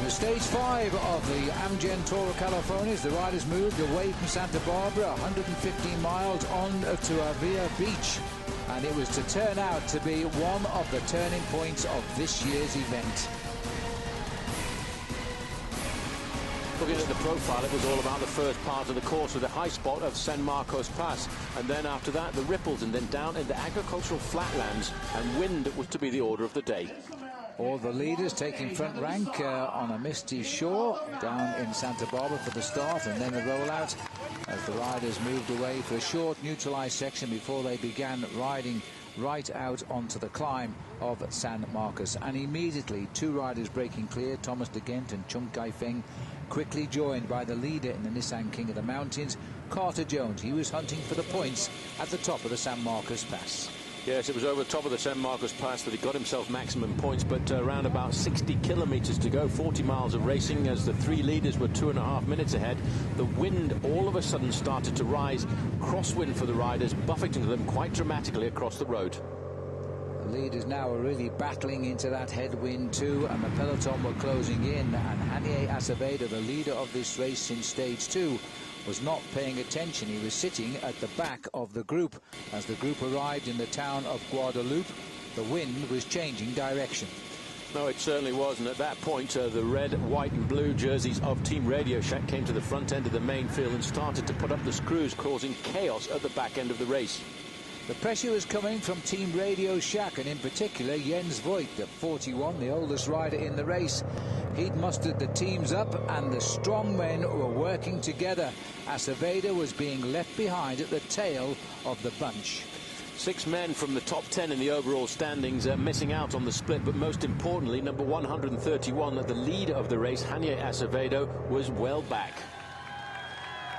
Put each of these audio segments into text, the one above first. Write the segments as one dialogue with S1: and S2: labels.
S1: To stage 5 of the Amgen Tour of California, the riders moved away from Santa Barbara, 115 miles on to Avila Beach, and it was to turn out to be one of the turning points of this year's event.
S2: Looking at the profile, it was all about the first part of the course with the high spot of San Marcos Pass, and then after that the ripples, and then down in the agricultural flatlands, and wind was to be the order of the day.
S1: All the leaders taking front rank on a misty shore down in Santa Barbara for the start, and then the rollout as the riders moved away for a short neutralized section before they began riding right out onto the climb of San Marcos. And immediately two riders breaking clear, Thomas de Gent and Chung Kai-Feng, quickly joined by the leader in the Nissan King of the Mountains, Carter Jones. He was hunting for the points at the top of the San Marcos Pass.
S2: Yes, it was over the top of the San Marcos Pass that he got himself maximum points, but around about 60 kilometers to go, 40 miles of racing, as the three leaders were 2.5 minutes ahead. The wind all of a sudden started to rise, crosswind for the riders, buffeting them quite dramatically across the road.
S1: The leaders now are really battling into that headwind too, and the peloton were closing in, and Hanier Acevedo, the leader of this race since stage 2, was not paying attention. He was sitting at the back of the group. As the group arrived in the town of Guadalupe, the wind was changing direction.
S2: No, it certainly was, and at that point the red, white and blue jerseys of Team Radio Shack came to the front end of the main field and started to put up the screws, causing chaos at the back end of the race.
S1: The pressure was coming from Team Radio Shack, and in particular Jens Voigt, the 41, the oldest rider in the race. He'd mustered the teams up, and the strong men were working together. Acevedo was being left behind at the tail of the bunch.
S2: 6 men from the top 10 in the overall standings missing out on the split, but most importantly, number 131, the leader of the race, Hanier Acevedo, was well back.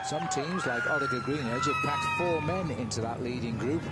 S1: Some teams, like Orica Green Edge, had packed 4 men into that leading group.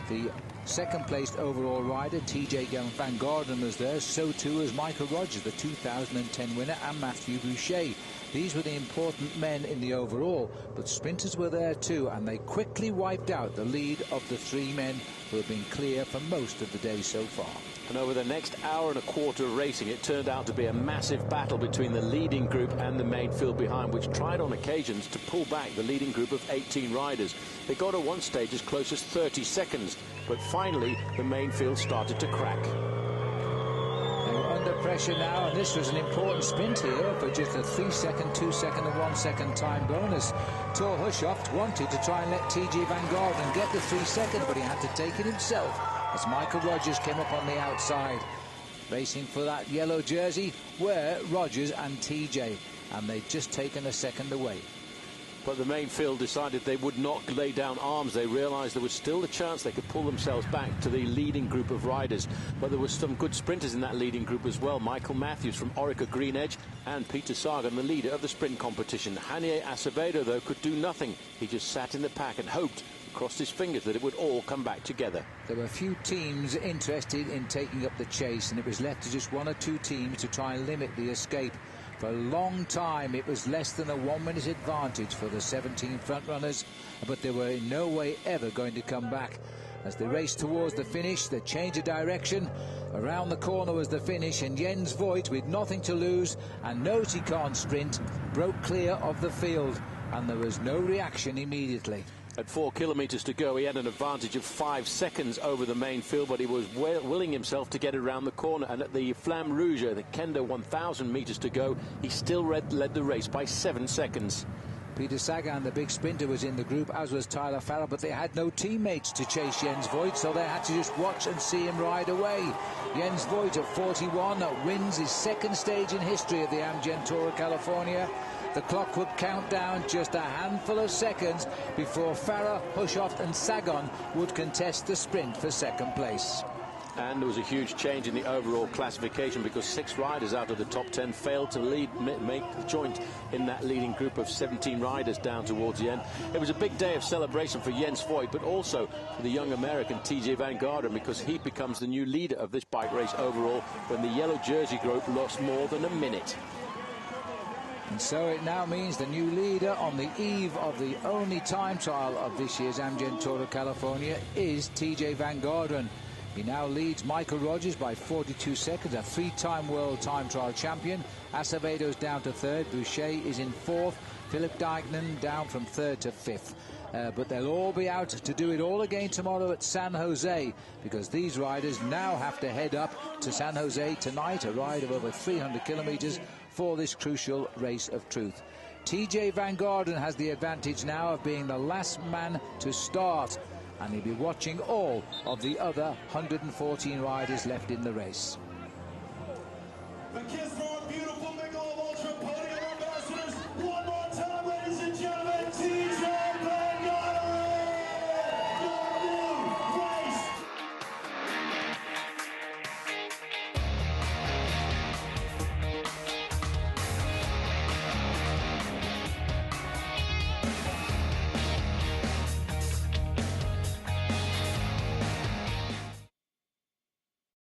S1: The second-placed overall rider, TJ Van Garderen, was there. So too was Michael Rogers, the 2010 winner, and Matthew Boucher. These were the important men in the overall, but sprinters were there too, and they quickly wiped out the lead of the 3 men who had been clear for most of the day so far.
S2: And over the next hour and a quarter of racing, it turned out to be a massive battle between the leading group and the main field behind, which tried on occasions to pull back the leading group of 18 riders. They got at one stage as close as 30 seconds, but finally the main field started to crack.
S1: They were under pressure now, and this was an important sprint here for just a 3-second, 2-second and 1-second time bonus. Thor Hushovd wanted to try and let TJ Van Garderen get the 3 seconds, but he had to take it himself as Michael Rogers came up on the outside. Racing for that yellow jersey were Rogers and TJ, and they'd just taken a second away.
S2: But the main field decided they would not lay down arms. They realized there was still the chance they could pull themselves back to the leading group of riders. But there were some good sprinters in that leading group as well. Michael Matthews from Orica Green Edge and Peter Sagan, the leader of the sprint competition. Hanier Acevedo, though, could do nothing. He just sat in the pack and hoped, crossed his fingers, that it would all come back together.
S1: There were a few teams interested in taking up the chase, and it was left to just 1 or 2 teams to try and limit the escape. For a long time, it was less than a 1-minute advantage for the 17 front-runners, but they were in no way ever going to come back. As they raced towards the finish, the change of direction. Around the corner was the finish, and Jens Voigt, with nothing to lose and knows he can't sprint, broke clear of the field, and there was no reaction immediately.
S2: At 4 kilometers to go, he had an advantage of 5 seconds over the main field, but he was willing himself to get around the corner. And at the Flamme Rouge, the Kendo 1,000 meters to go, he still led the race by 7 seconds.
S1: Peter Sagan, the big sprinter, was in the group, as was Tyler Farrell, but they had no teammates to chase Jens Voigt, so they had to just watch and see him ride away. Jens Voigt at 41 wins his 2nd stage in history of the Amgen Tour of California. The clock would count down just a handful of seconds before Farah, Hushovd and Sagan would contest the sprint for 2nd place.
S2: And there was a huge change in the overall classification because 6 riders out of the top 10 failed to make the joint in that leading group of 17 riders down towards the end. It was a big day of celebration for Jens Voigt, but also for the young American TJ Van Garderen, because he becomes the new leader of this bike race overall when the yellow jersey group lost more than a minute.
S1: And so it now means the new leader on the eve of the only time trial of this year's Amgen Tour of California is TJ Van Garderen. He now leads Michael Rogers by 42 seconds, a three-time world time trial champion. Acevedo's down to third. Boucher is in fourth. Philip Dijkman down from third to fifth. But they'll all be out to do it all again tomorrow at San Jose, because these riders now have to head up to San Jose tonight, a ride of over 300 kilometres for this crucial race of truth. TJ Van Garderen has the advantage now of being the last man to start, and he'll be watching all of the other 114 riders left in the race.